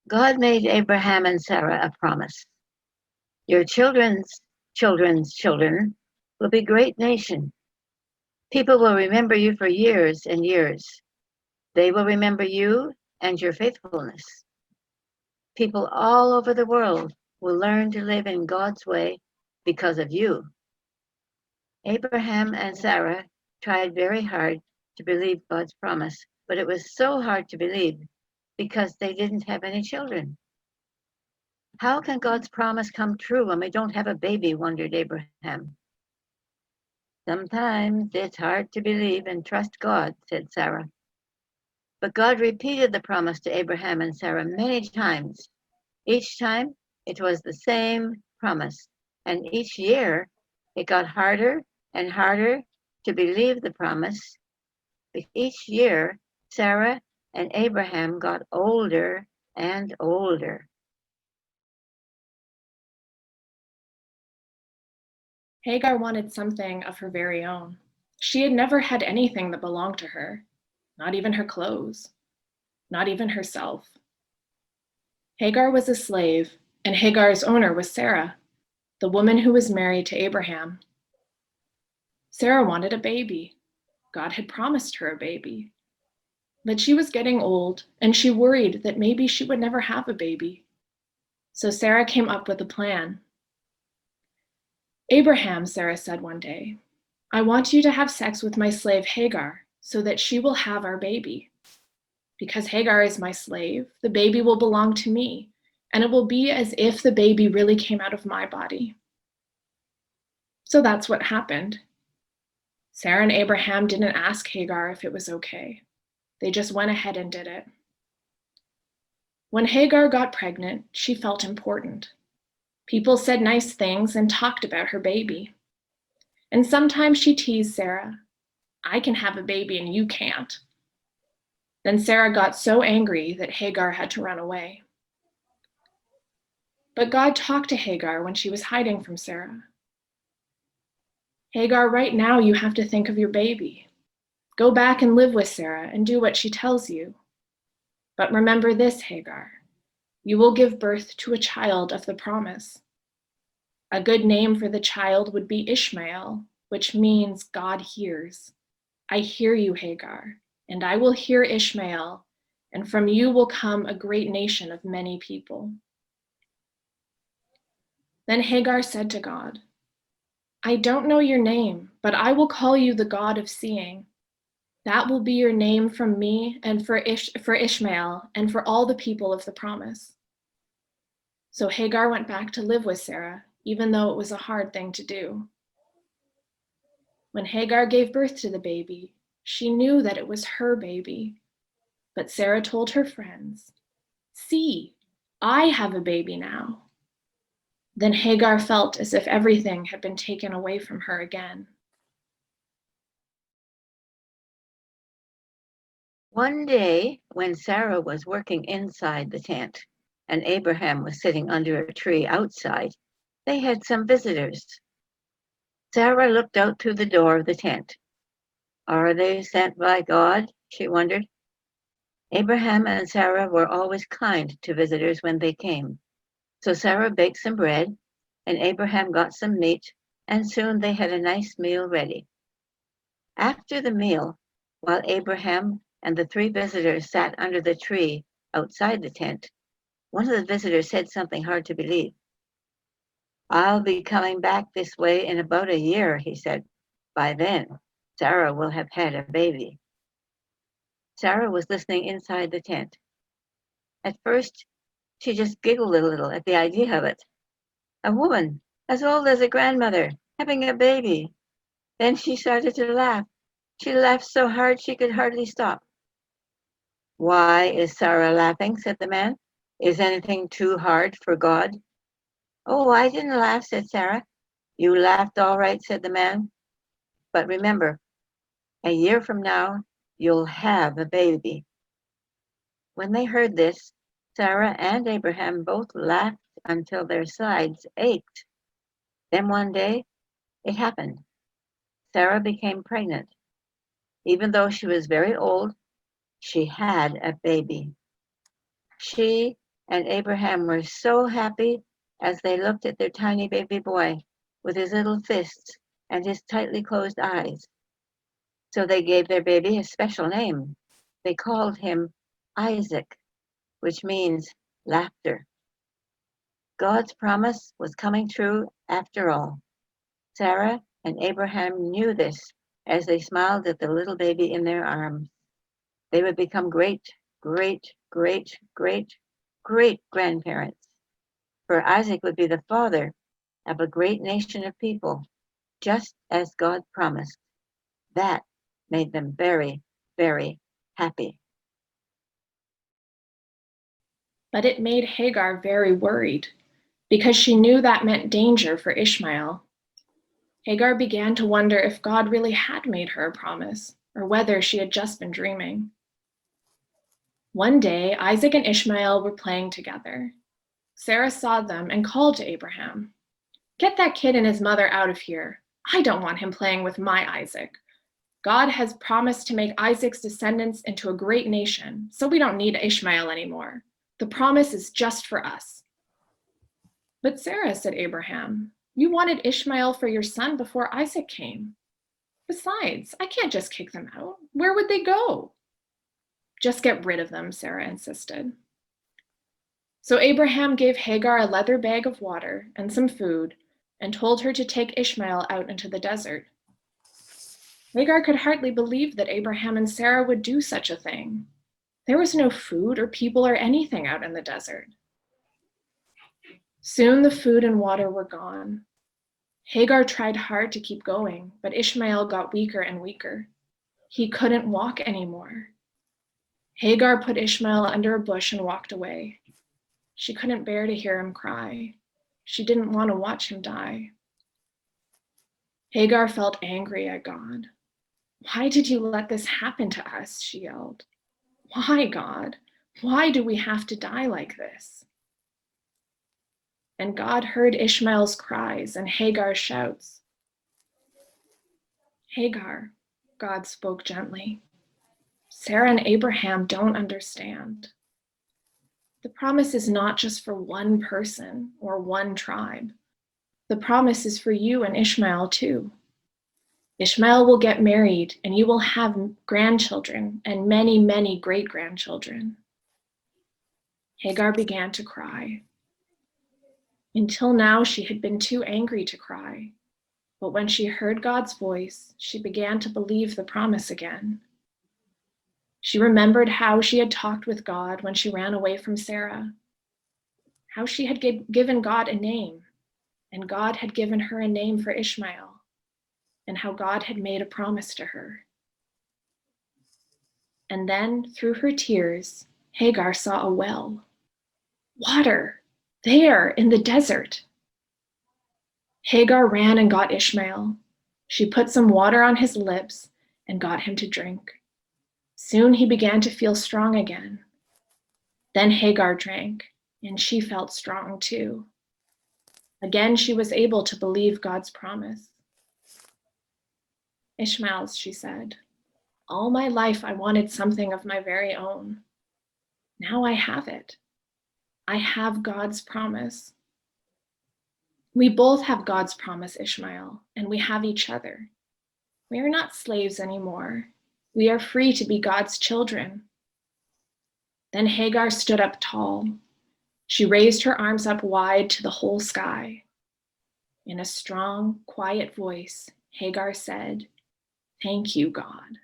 God made Abraham and Sarah a promise. Your children's children's children will be a great nation. People will remember you for years and years. They will remember you and your faithfulness. People all over the world will learn to live in God's way because of you. Abraham and Sarah tried very hard to believe God's promise, but it was so hard to believe because they didn't have any children. How can God's promise come true when we don't have a baby? Wondered Abraham. Sometimes it's hard to believe and trust God, said Sarah. But God repeated the promise to Abraham and Sarah many times. Each time it was the same promise, and each year it got harder and harder to believe the promise. Each year, Sarah and Abraham got older and older. Hagar wanted something of her very own. She had never had anything that belonged to her, not even her clothes, not even herself. Hagar was a slave, and Hagar's owner was Sarah, the woman who was married to Abraham. Sarah wanted a baby. God had promised her a baby. But she was getting old, and she worried that maybe she would never have a baby. So Sarah came up with a plan. Abraham, Sarah said one day, I want you to have sex with my slave Hagar so that she will have our baby. Because Hagar is my slave, the baby will belong to me, and it will be as if the baby really came out of my body. So that's what happened. Sarah and Abraham didn't ask Hagar if it was okay. They just went ahead and did it. When Hagar got pregnant, she felt important. People said nice things and talked about her baby. And sometimes she teased Sarah, I can have a baby and you can't. Then Sarah got so angry that Hagar had to run away. But God talked to Hagar when she was hiding from Sarah. Hagar, right now you have to think of your baby. Go back and live with Sarah and do what she tells you. But remember this, Hagar. You will give birth to a child of the promise. A good name for the child would be Ishmael, which means God hears. I hear you, Hagar, and I will hear Ishmael, and from you will come a great nation of many people. Then Hagar said to God, I don't know your name, but I will call you the God of seeing. That will be your name from me and for Ishmael and for all the people of the promise. So Hagar went back to live with Sarah, even though it was a hard thing to do. When Hagar gave birth to the baby, she knew that it was her baby. But Sarah told her friends, see, I have a baby now. Then Hagar felt as if everything had been taken away from her again. One day, when Sarah was working inside the tent and Abraham was sitting under a tree outside, they had some visitors. Sarah looked out through the door of the tent. Are they sent by God? She wondered. Abraham and Sarah were always kind to visitors when they came. So Sarah baked some bread, and Abraham got some meat, and soon they had a nice meal ready. After the meal, while Abraham and the three visitors sat under the tree outside the tent, one of the visitors said something hard to believe. I'll be coming back this way in about a year, he said. By then, Sarah will have had a baby. Sarah was listening inside the tent. At first, she just giggled a little at the idea of it. A woman as old as a grandmother having a baby. Then she started to laugh. She laughed so hard she could hardly stop. Why is Sarah laughing? Said the man. Is anything too hard for God? Oh, I didn't laugh, said Sarah. You laughed all right, said the man. But remember, a year from now, you'll have a baby. When they heard this, Sarah and Abraham both laughed until their sides ached. Then one day, it happened. Sarah became pregnant. Even though she was very old, she had a baby. She and Abraham were so happy as they looked at their tiny baby boy with his little fists and his tightly closed eyes. So they gave their baby a special name. They called him Isaac, which means laughter. God's promise was coming true after all. Sarah and Abraham knew this as they smiled at the little baby in their arms. They would become great, great, great, great, great grandparents. For Isaac would be the father of a great nation of people, just as God promised. That made them very, very happy. But it made Hagar very worried, because she knew that meant danger for Ishmael. Hagar began to wonder if God really had made her a promise, or whether she had just been dreaming. One day, Isaac and Ishmael were playing together. Sarah saw them and called to Abraham, "Get that kid and his mother out of here. I don't want him playing with my Isaac. God has promised to make Isaac's descendants into a great nation, so we don't need Ishmael anymore. The promise is just for us." "But Sarah," said Abraham, "you wanted Ishmael for your son before Isaac came. Besides, I can't just kick them out. Where would they go?" "Just get rid of them," Sarah insisted. So Abraham gave Hagar a leather bag of water and some food and told her to take Ishmael out into the desert. Hagar could hardly believe that Abraham and Sarah would do such a thing. There was no food or people or anything out in the desert. Soon the food and water were gone. Hagar tried hard to keep going, but Ishmael got weaker and weaker. He couldn't walk anymore. Hagar put Ishmael under a bush and walked away. She couldn't bear to hear him cry. She didn't want to watch him die. Hagar felt angry at God. "Why did you let this happen to us?" she yelled. "Why, God? Why do we have to die like this?" And God heard Ishmael's cries and Hagar's shouts. "Hagar," God spoke gently, "Sarah and Abraham don't understand. The promise is not just for one person or one tribe. The promise is for you and Ishmael too. Ishmael will get married and you will have grandchildren and many, many great-grandchildren." Hagar began to cry. Until now, she had been too angry to cry. But when she heard God's voice, she began to believe the promise again. She remembered how she had talked with God when she ran away from Sarah, how she had given God a name, and God had given her a name for Ishmael, and how God had made a promise to her. And then, through her tears, Hagar saw a well. Water! There, in the desert! Hagar ran and got Ishmael. She put some water on his lips and got him to drink. Soon he began to feel strong again. Then Hagar drank, and she felt strong too. Again, she was able to believe God's promise. "Ishmael," she said, "all my life I wanted something of my very own. Now I have it. I have God's promise." "We both have God's promise, Ishmael, and we have each other. We are not slaves anymore. We are free to be God's children." Then Hagar stood up tall. She raised her arms up wide to the whole sky. In a strong, quiet voice, Hagar said, "Thank you, God."